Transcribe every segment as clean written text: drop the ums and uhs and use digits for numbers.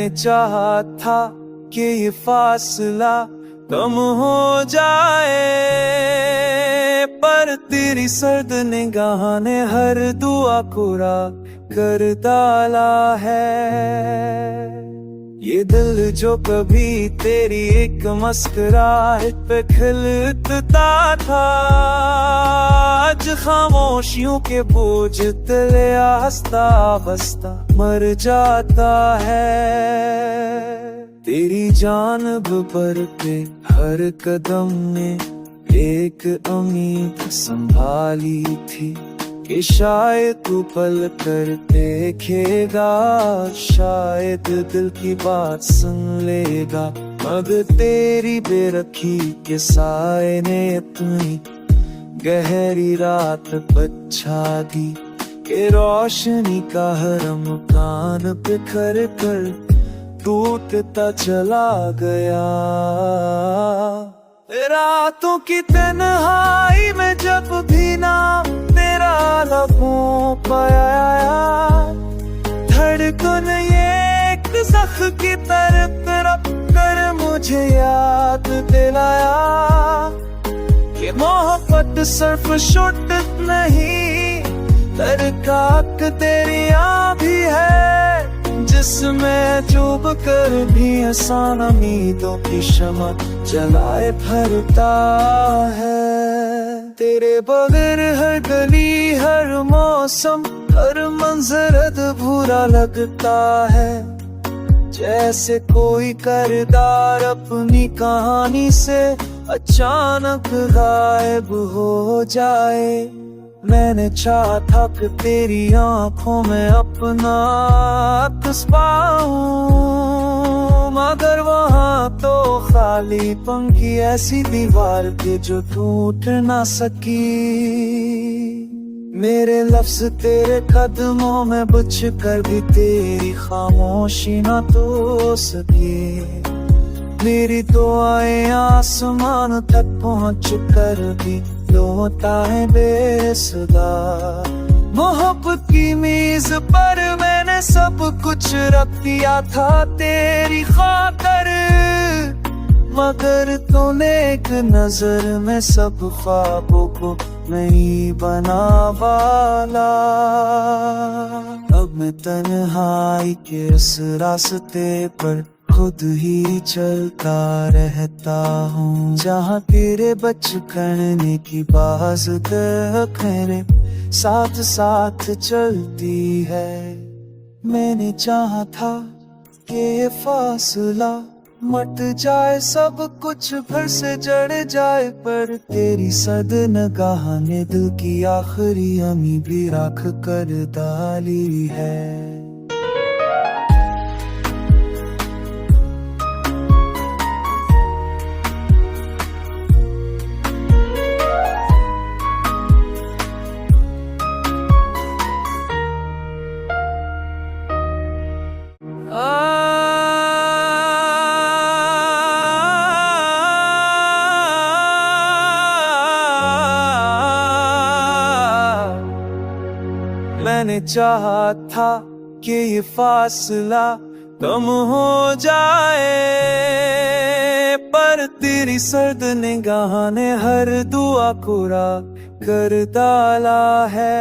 मैंने चाहा था कि ये फासला कम हो जाए, पर तेरी सर्द निगाह ने हर दुआ कोरा कर डाला है। ये दिल जो कभी तेरी एक मुस्कुराहट पे खिलता था, आज खामोशियों के बोझ तले हंसता हंसता मर जाता है। तेरी जानिब पर पे हर कदम में एक उम्मीद संभाली थी कि शायद तू पल कर देखेगा, शायद दिल की बात सुन लेगा। मगर तेरी बेरखी के साए ने इतनी गहरी रात बचा दी कि रोशनी का हर मकान बिखर कर टूटता चला गया। रातों की तन्हाई में जब भी नाम तेरा लबों पर आया, धड़कन ये एक जख्म की तरफ तरफ कर मुझे याद दिलाया कि मोहब्बत सिर्फ शुद्ध नहीं, तरकाक तेरी भी है, जिसमें चुभ कर भी आसान उम्मीदों की शमा जलाए भरता है। तेरे बगैर हर गली हर मौसम हर मंजर अधूरा लगता है, जैसे कोई किरदार अपनी कहानी से अचानक गायब हो जाए। मैंने चाहा था कि तेरी आंखों में अपना अक्स पाऊं, मगर वहाँ तो खाली पंखी ऐसी दीवार थी जो टूट ना सकी। मेरे लफ्ज तेरे कदमों में बुझ कर भी तेरी खामोशी ना तो सकी। मेरी दुआएं आसमान तक पहुँच कर भी रोता है बेसुदा। मोहब्बत की मेज पर मैंने सब कुछ रख दिया था तेरी खातिर, मगर तूने एक नजर में सब ख्वाबों को नहीं बना वाला। अब मैं तन्हाई के इस रास्ते पर खुद ही चलता रहता हूँ, जहाँ तेरे बचपन की बाज खैरे साथ साथ चलती है। मैंने चाहा था कि ये फासला मट जाए, सब कुछ फिर से जड़ जाए, पर तेरी सद निगाह ने दिल की आखिरी अमी भी राख कर डाली है। मैंने चाहा था कि ये फासला कम हो जाए, पर तेरी सर्द निगाह ने हर दुआ कोरा कर डाला है।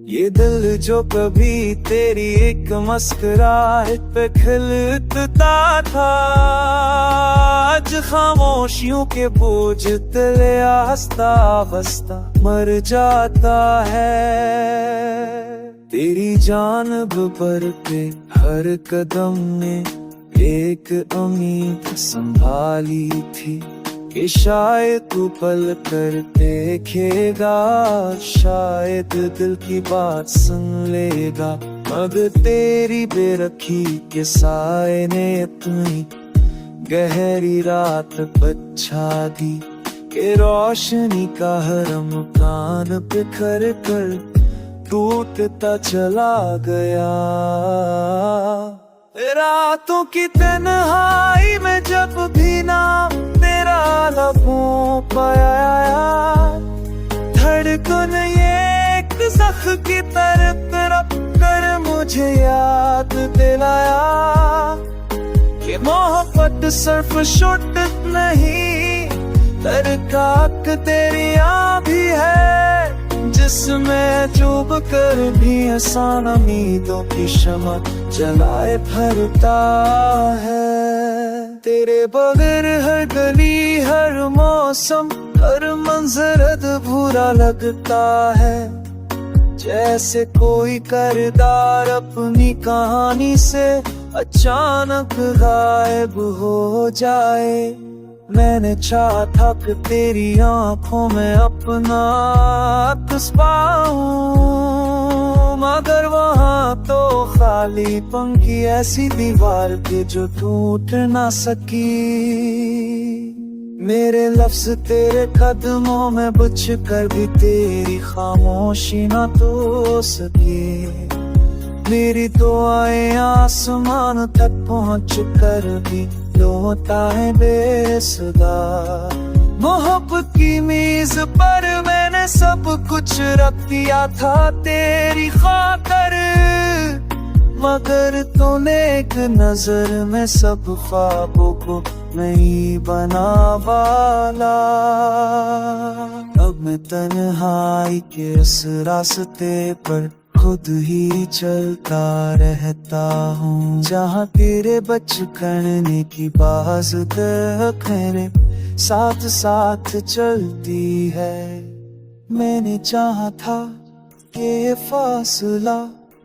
ये दिल जो कभी तेरी एक मुस्कुराहट पे खिलता था, आज खामोशियों के बोझ तले हंसता हंसता मर जाता है। तेरी जानिब पर पे हर कदम में एक उम्मीद संभाली थी कि शायद तू पल कर देखेगा, शायद दिल की बात सुन लेगा। मगर तेरी बेरखी के साए ने इतनी गहरी रात बचा दी कि रोशनी का हर मकान बिखर कर टूटता चला गया। रातों की तन्हाई में जब भी नाम तेरा लबों पर आया, धड़कन ये एक जख्म की तरफ तरफ कर मुझे मुझे याद दिलाया कि मोहब्बत सिर्फ शुद्ध नहीं, तरकाक तेरी भी है, जिसमें चुभ कर भी आसान उम्मीदों की शमा जलाए भरता है। तेरे बगैर हर गली, हर मौसम, हर मंजर अधूरा लगता है, जैसे कोई किरदार अपनी कहानी से अचानक गायब हो जाए। मैंने चाहा था कि तेरी आंखों में अपना अक्स पाऊं, मगर वहां तो खालीपन की ऐसी दीवार थी जो टूट ना सकी। मेरे लफ्ज तेरे कदमों में बुझ कर भी तेरी खामोशी ना तो सकी। मेरी दुआएं आसमान तक पहुंच कर भी रोता है बेसुदा। मोहब्बत की मेज पर मैंने सब कुछ रख दिया था तेरी खातिर, मगर तूने एक नजर में सब ख्वाबों को नहीं बना वाला। अब मैं तन्हाई के इस रास्ते पर खुद ही चलता रहता हूँ, जहाँ तेरे बचपन की बाज खैरे साथ साथ चलती है। मैंने चाहा था कि ये फासला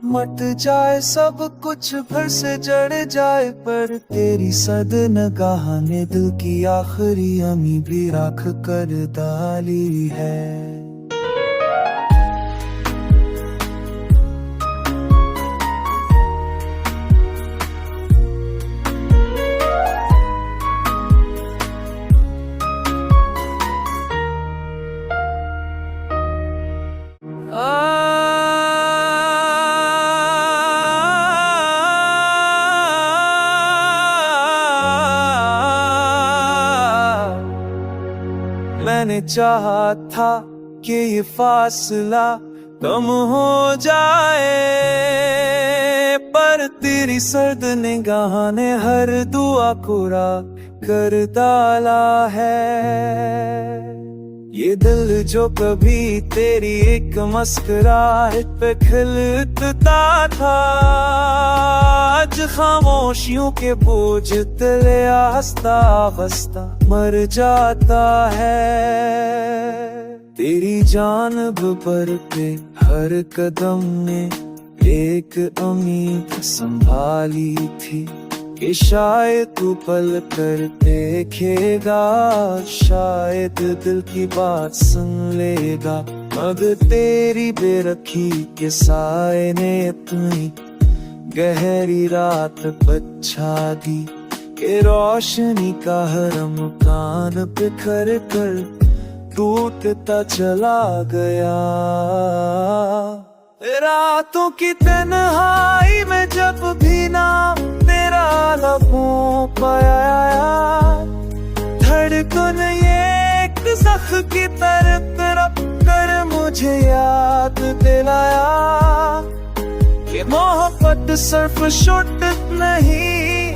मट जाए, सब कुछ फिर से जड़ जाए, पर तेरी सद निगाह ने दिल की आखिरी अमी भी राख कर डाली है। मैंने चाहा था कि ये फासला कम हो जाए, पर तेरी सर्द निगाह ने हर दुआ पूरा कर डाला है। ये दिल जो कभी तेरी एक मुस्कुराहट पे खिलता था, आज खामोशियों के बोझ तले हंसता हंसता मर जाता है। तेरी जानिब पर पे हर कदम ने एक उम्मीद संभाली थी कि शायद तू पल कर देखेगा, शायद दिल की बात सुन लेगा, मगर तेरी बेरखी के साए ने इतनी गहरी रात बचा दी कि रोशनी का हरम कान बिखर कर टूटता चला गया। रातों की तन्हाई में जब भी नाम तेरा लबों पर आया, धड़कन ये एक जख्म की तरह तरफ कर मुझे याद दिलाया कि मोहब्बत सिर्फ शुद्ध नहीं,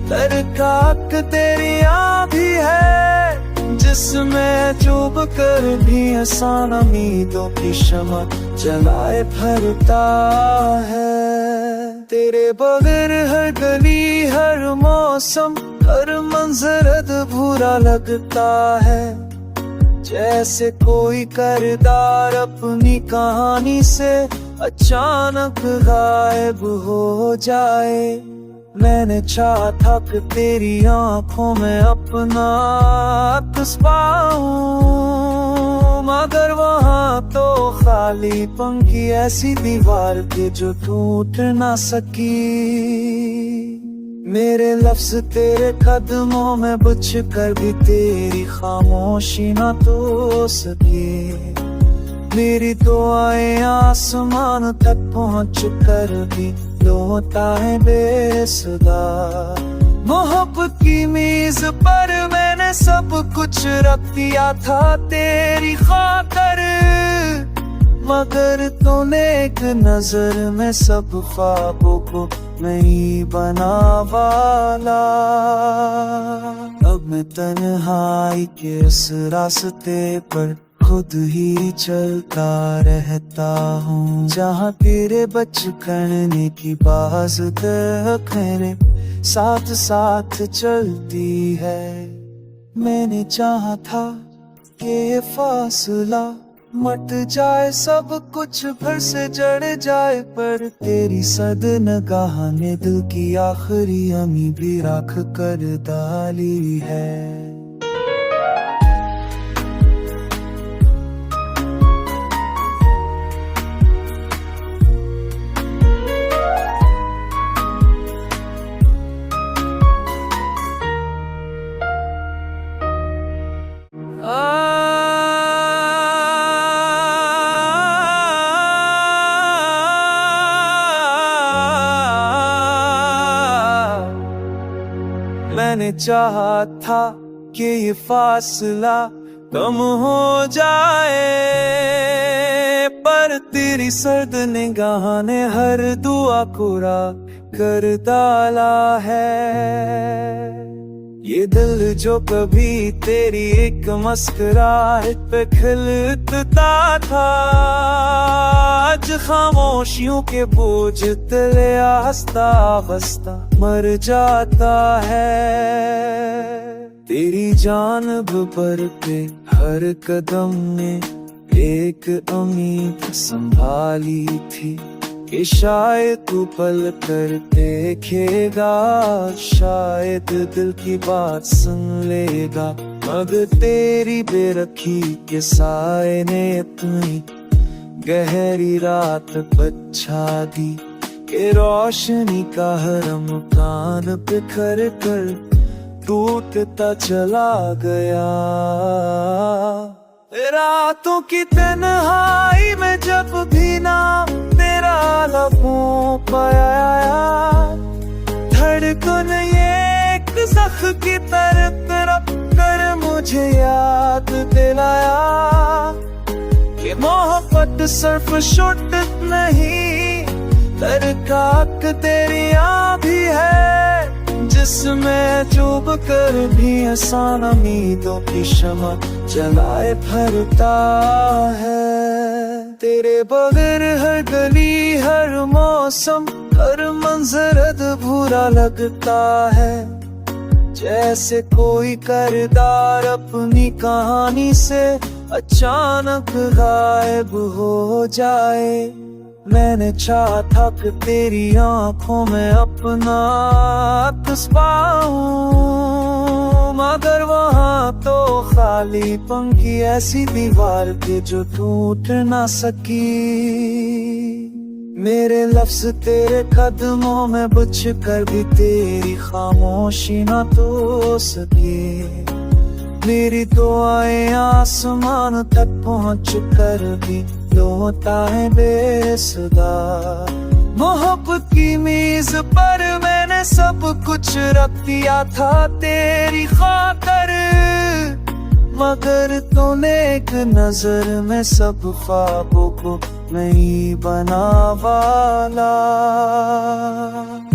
तरकाक तेरी भी है, जिसमें चुभ कर भी आसान उम्मीदों की शमा जलाए भरता है। तेरे बगैर हर गली, हर मौसम, हर मंजर अधूरा लगता है, जैसे कोई किरदार अपनी कहानी से अचानक गायब हो जाए। मैंने चाहा था कि तेरी आंखों में अपना अक्स पाऊं, मगर वहां तो खालीपन की ऐसी दीवार थी जो टूट ना सकी। मेरे लफ्ज तेरे कदमों में बुझ कर भी तेरी खामोशी ना तो सकी। मेरी दुआएं आसमान तक पहुंच कर भी रोता है बेसुदा। मोहब्बत की मेज पर मैंने सब कुछ रख दिया था तेरी खातिर, मगर तूने एक नजर में सब ख्वाबों को नहीं बना वाला। अब मैं तन्हाई के इस रास्ते पर खुद ही चलता रहता हूँ, जहाँ तेरे बचपन की बाज खैरे साथ साथ चलती है। मैंने चाहा था कि ये फासला मट जाए, सब कुछ फिर से जड़ जाए, पर तेरी सद निगाह ने दिल की आखिरी अमी भी राख कर डाली है। मैंने चाहा था कि ये फासला कम हो जाए, पर तेरी सर्द निगाह ने हर दुआ पूरा कर डाला है। ये दिल जो कभी तेरी एक मुस्कुराहट पे खिलता था, आज खामोशियों के बोझ तले हंसता हंसता मर जाता है। तेरी जानिब पर पे हर कदम ने एक उम्मीद संभाली थी कि शायद तू पल कर देखेगा, शायद दिल की बात सुन लेगा, मगर तेरी बेरखी के साए ने इतनी गहरी रात बचा दी कि रोशनी का हर मकान बिखर कर टूटता चला गया। रातों की तन्हाई में जब भी नाम तेरा लबों पर आया, धड़कन ये एक जख्म की तरफ तरफ कर मुझे याद दिलाया कि मोहब्बत सिर्फ शुद्ध नहीं, दरकाक तेरी भी है, जिसमें चुभ कर भी आसान उम्मीदों की शमा जलाए भरता है। तेरे बगैर हर गली हर मौसम हर मंजर अधूरा लगता है, जैसे कोई किरदार अपनी कहानी से अचानक गायब हो जाए। मैंने चाहा था कि तेरी आंखों में अपना अक्स पाऊं, मगर वहाँ तो खालीपन की ऐसी दीवार थी जो टूट ना सकी। मेरे लफ्ज तेरे कदमों में बुझ कर भी तेरी खामोशी ना तो सके, मेरी दुआएं आसमान तक पहुँच कर भी लौटा है बेसुदा। मोहब्बत की मेज पर मैंने सब कुछ रख दिया था तेरी खातिर, मगर तूने एक नजर में सब ख्वाबों को नहीं बना वाला।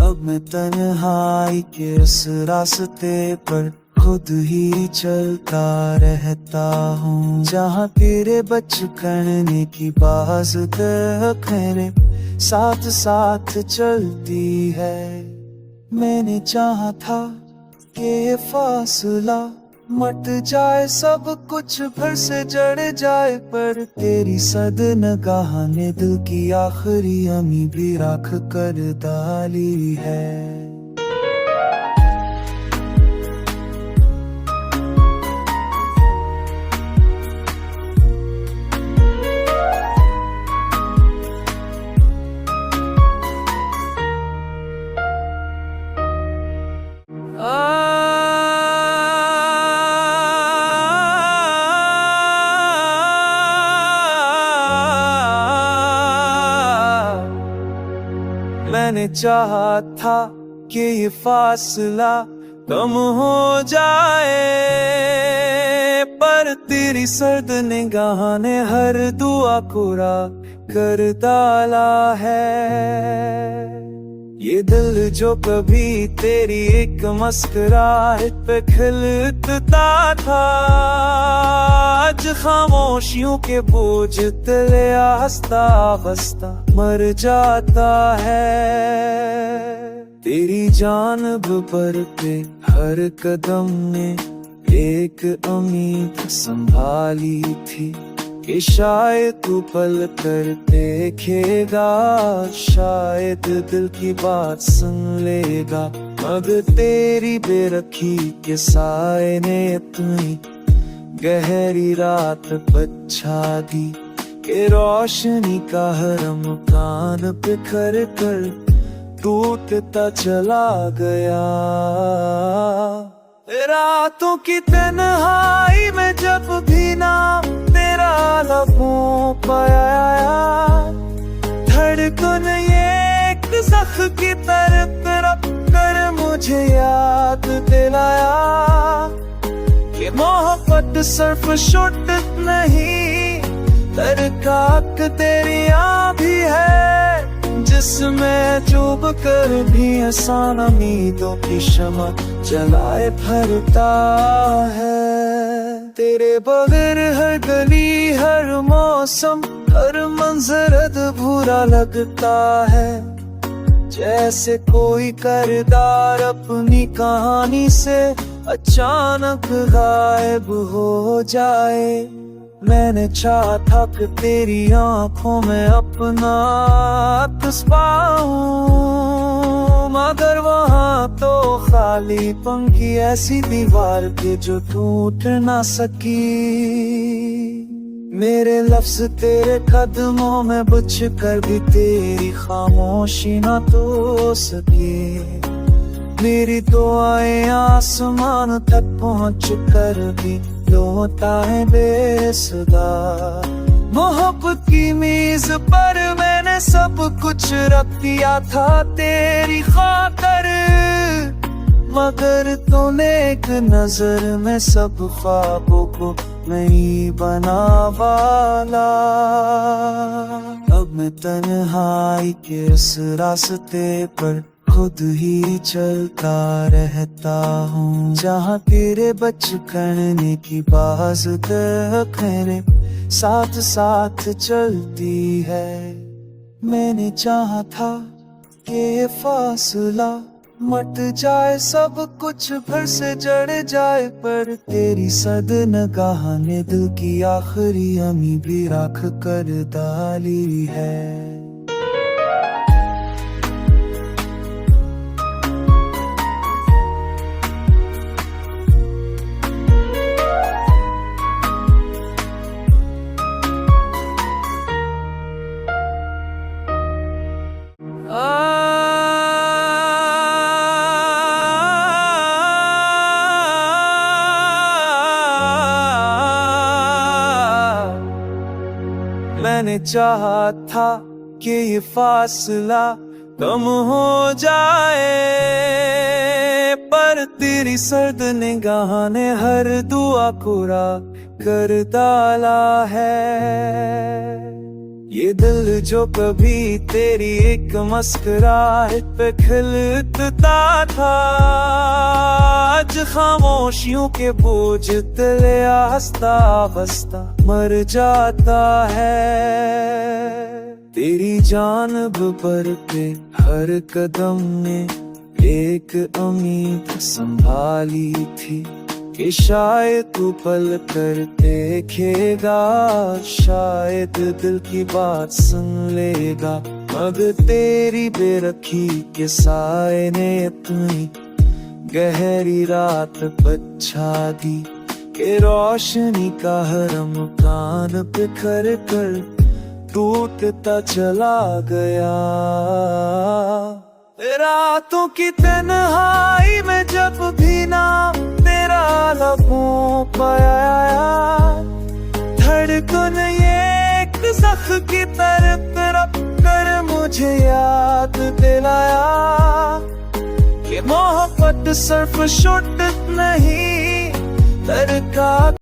अब मैं तन्हाई के इस रास्ते पर खुद ही चलता रहता हूँ, जहाँ तेरे बचपन की बाज खैरे साथ साथ चलती है। मैंने चाहा था कि ये फासला मट जाए, सब कुछ फिर से जड़ जाए, पर तेरी सद निगाह ने दिल की आखिरी अमी भी राख कर डाली है। मैंने चाहा था कि ये फासला कम हो जाए, पर तेरी सर्द निगाह ने हर दुआ को राख कर डाला है। ये दिल जो कभी तेरी एक मुस्कुराहट पे खिलता था, आज खामोशियों के बोझ तले हंसता बसता मर जाता है। तेरी जानिब पर पे हर कदम ने एक उम्मीद संभाली थी कि शायद तू पल कर देखेगा, शायद दिल की बात सुन लेगा। मगर तेरी बेरखी के साए ने इतनी गहरी रात बचा दी कि रोशनी का हरम कान बिखर कर टूटता चला गया। रातों की तन्हाई में जब भी नाम तेरा लबों पर आया, धड़कन ये एक जख्म की तरफ तरफ कर मुझे याद दिलाया कि मोहब्बत सिर्फ शुद्ध नहीं, दरकाक तेरी आँख भी है, जिसमें चुभ कर भी आसान उम्मीदों की शमा जलाए भरता है। तेरे बगैर हर गली हर मौसम हर मंजर अधूरा लगता है, जैसे कोई किरदार अपनी कहानी से अचानक गायब हो जाए। मैंने चाहा था कि तेरी आंखों में अपना अक्स पाऊं, मगर वहाँ तो खालीपन की ऐसी दीवार थी जो टूट ना सकी। मेरे लफ्ज तेरे कदमों में बुझ कर भी तेरी खामोशी ना तो सकी। मेरी दुआएं आसमान तक पहुँच कर भी लौटा है बेसुदा। मोहब्बत की मेज पर मैंने सब कुछ रख दिया था तेरी खातिर, मगर तूने एक नजर में सब ख्वाबों को नहीं बना वाला। अब मैं तन्हाई के इस रास्ते पर खुद ही चलता रहता हूँ, जहाँ तेरे बचपन की बाज खैरे साथ साथ चलती है। मैंने चाहा था कि ये फासला मट जाए, सब कुछ फिर से जड़ जाए, पर तेरी सद निगाह ने दिल की आखिरी अमी भी राख कर डाली है। मैंने चाहा था कि ये फासला कम हो जाए, पर तेरी सर्द निगाह ने हर दुआ को राख कर डाला है। ये दिल जो कभी तेरी एक मुस्कुराहट पे खिलता था, आज खामोशियों के बोझ तले हंसता बसता मर जाता है। तेरी जानिब पर पे हर कदम ने एक उम्मीद संभाली थी कि शायद तू पल कर देखेगा, शायद दिल की बात सुन लेगा। मगर तेरी बेरखी के साए ने इतनी गहरी रात बचा दी कि रोशनी का हरम कान बिखर कर टूटता चला गया। रातों की तन्हाई में जब भी नाम तेरा लबों पर आया, धड़कन ये एक जख्म की तरफ तरफ कर मुझे याद दिलाया कि मोहब्बत सिर्फ शुद्ध नहीं, दरकार